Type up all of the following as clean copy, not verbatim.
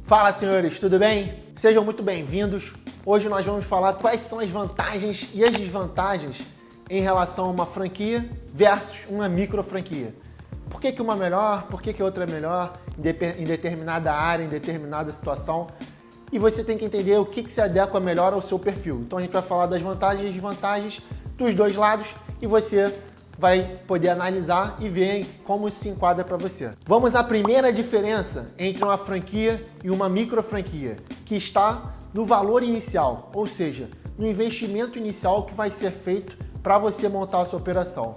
Fala, senhores, tudo bem? Sejam muito bem-vindos. Hoje nós vamos falar quais são as vantagens e as desvantagens em relação a uma franquia versus uma micro franquia. Por que uma é melhor? Por que outra é melhor em determinada área, em determinada situação? E você tem que entender o que se adequa melhor ao seu perfil. Então a gente vai falar das vantagens e desvantagens dos dois lados e você vai poder analisar e ver como isso se enquadra para você. Vamos à primeira diferença entre uma franquia e uma micro franquia, que está no valor inicial, ou seja, no investimento inicial que vai ser feito para você montar a sua operação.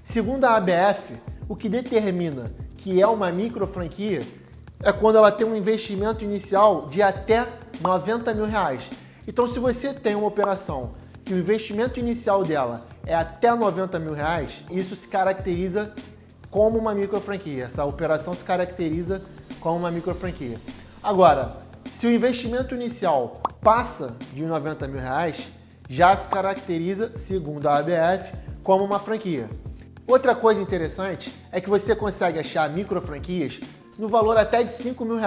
Segundo a ABF, o que determina que é uma micro franquia é quando ela tem um investimento inicial de até R$90 mil. Então, se você tem uma operação que o investimento inicial dela é até R$90 mil, isso se caracteriza como uma micro franquia. Essa operação se caracteriza como uma micro franquia. Agora, se o investimento inicial passa de R$90 mil, já se caracteriza, segundo a ABF, como uma franquia. Outra coisa interessante é que você consegue achar micro franquias no valor até de R$5 mil,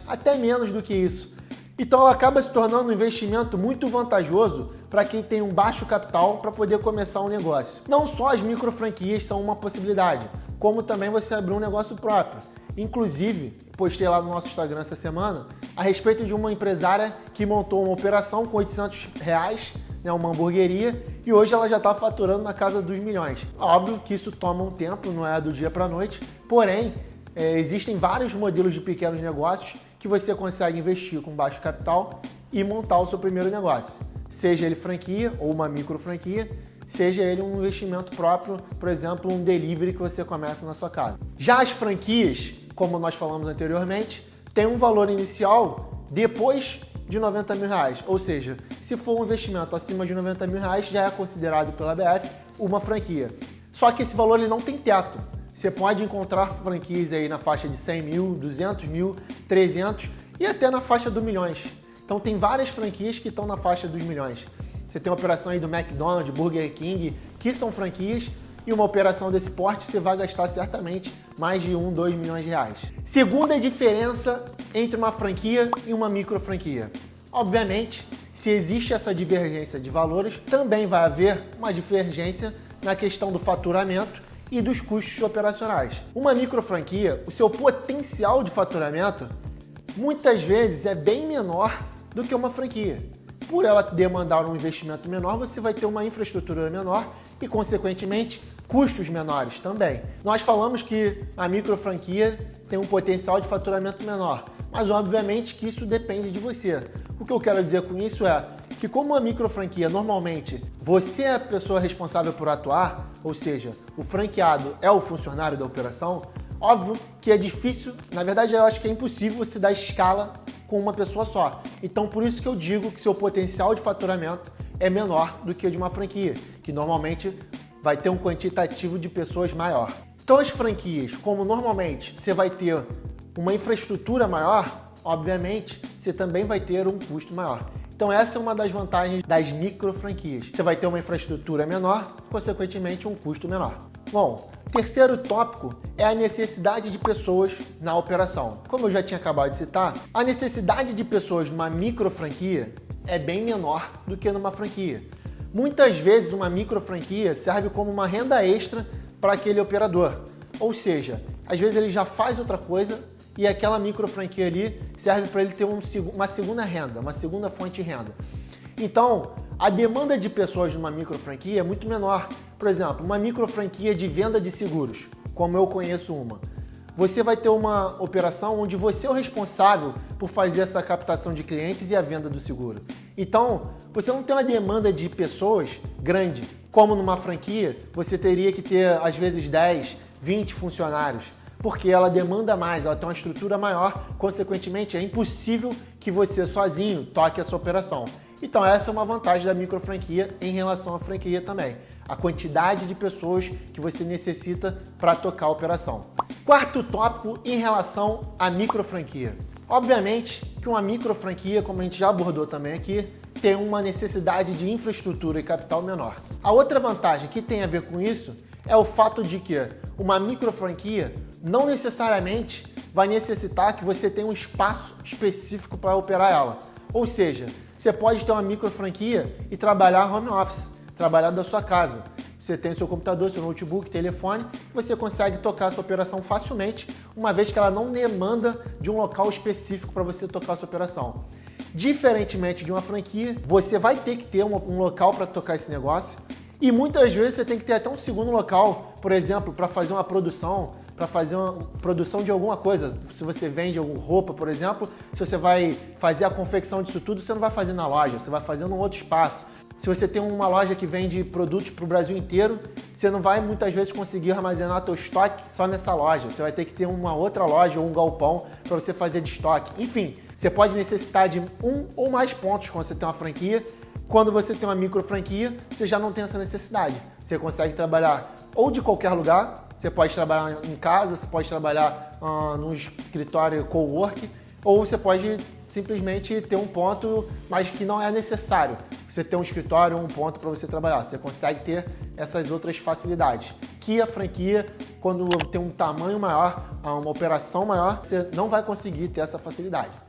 até menos do que isso. Então ela acaba se tornando um investimento muito vantajoso para quem tem um baixo capital para poder começar um negócio. Não só as micro franquias são uma possibilidade, como também você abrir um negócio próprio. Inclusive, postei lá no nosso Instagram essa semana a respeito de uma empresária que montou uma operação com R$800, uma hamburgueria, e hoje ela já está faturando na casa dos milhões. Óbvio que isso toma um tempo, não é do dia para a noite, porém, existem vários modelos de pequenos negócios que você consegue investir com baixo capital e montar o seu primeiro negócio. Seja ele franquia ou uma micro franquia, seja ele um investimento próprio, por exemplo, um delivery que você começa na sua casa. Já as franquias, como nós falamos anteriormente, tem um valor inicial depois de R$90 mil, ou seja, se for um investimento acima de R$90 mil, já é considerado pela BF uma franquia. Só que esse valor ele não tem teto. Você pode encontrar franquias aí na faixa de 100 mil, 200 mil, 300 e até na faixa do milhões. Então tem várias franquias que estão na faixa dos milhões. Você tem uma operação aí do McDonald's, Burger King, que são franquias, e uma operação desse porte você vai gastar certamente mais de 1, 2 milhões de reais. Segunda diferença entre uma franquia e uma micro franquia. Obviamente, se existe essa divergência de valores, também vai haver uma divergência na questão do faturamento e dos custos operacionais. Uma micro franquia, o seu potencial de faturamento muitas vezes é bem menor do que uma franquia. Por ela demandar um investimento menor, você vai ter uma infraestrutura menor e, consequentemente, custos menores também. Nós falamos que a micro franquia tem um potencial de faturamento menor, mas obviamente que isso depende de você. O que eu quero dizer com isso é que, como uma micro franquia, normalmente você é a pessoa responsável por atuar, ou seja, o franqueado é o funcionário da operação, óbvio que é difícil, na verdade eu acho que é impossível você dar escala com uma pessoa só. Então por isso que eu digo que seu potencial de faturamento é menor do que o de uma franquia, que normalmente vai ter um quantitativo de pessoas maior. Então as franquias, como normalmente você vai ter uma infraestrutura maior, obviamente você também vai ter um custo maior. Então essa é uma das vantagens das micro franquias. Você vai ter uma infraestrutura menor, consequentemente um custo menor. Bom, terceiro tópico é a necessidade de pessoas na operação. Como eu já tinha acabado de citar, a necessidade de pessoas numa micro franquia é bem menor do que numa franquia. Muitas vezes uma micro franquia serve como uma renda extra para aquele operador. Ou seja, às vezes ele já faz outra coisa e aquela micro franquia ali serve para ele ter uma segunda renda, uma segunda fonte de renda. Então, a demanda de pessoas numa micro franquia é muito menor. Por exemplo, uma micro franquia de venda de seguros, como eu conheço uma. Você vai ter uma operação onde você é o responsável por fazer essa captação de clientes e a venda do seguro. Então, você não tem uma demanda de pessoas grande. Como numa franquia, você teria que ter, às vezes, 10, 20 funcionários, porque ela demanda mais, ela tem uma estrutura maior, consequentemente é impossível que você sozinho toque essa operação. Então essa é uma vantagem da micro franquia em relação à franquia também. A quantidade de pessoas que você necessita para tocar a operação. Quarto tópico em relação à micro franquia. Obviamente que uma micro franquia, como a gente já abordou também aqui, tem uma necessidade de infraestrutura e capital menor. A outra vantagem que tem a ver com isso é o fato de que uma micro franquia não necessariamente vai necessitar que você tenha um espaço específico para operar ela. Ou seja, você pode ter uma micro franquia e trabalhar home office, trabalhar da sua casa. Você tem o seu computador, seu notebook, telefone, você consegue tocar a sua operação facilmente, uma vez que ela não demanda de um local específico para você tocar a sua operação. Diferentemente de uma franquia, você vai ter que ter um local para tocar esse negócio e muitas vezes você tem que ter até um segundo local, por exemplo, para fazer uma produção, de alguma coisa. Se você vende alguma roupa, por exemplo, se você vai fazer a confecção disso tudo, você não vai fazer na loja, você vai fazer num outro espaço. Se você tem uma loja que vende produtos para o Brasil inteiro, você não vai muitas vezes conseguir armazenar seu estoque só nessa loja. Você vai ter que ter uma outra loja ou um galpão para você fazer de estoque. Enfim, você pode necessitar de um ou mais pontos quando você tem uma franquia. Quando você tem uma micro franquia, você já não tem essa necessidade. Você consegue trabalhar ou de qualquer lugar, você pode trabalhar em casa, você pode trabalhar num escritório cowork, ou você pode simplesmente ter um ponto, mas que não é necessário você ter um escritório, um ponto para você trabalhar. Você consegue ter essas outras facilidades. Que a franquia, quando tem um tamanho maior, uma operação maior, você não vai conseguir ter essa facilidade.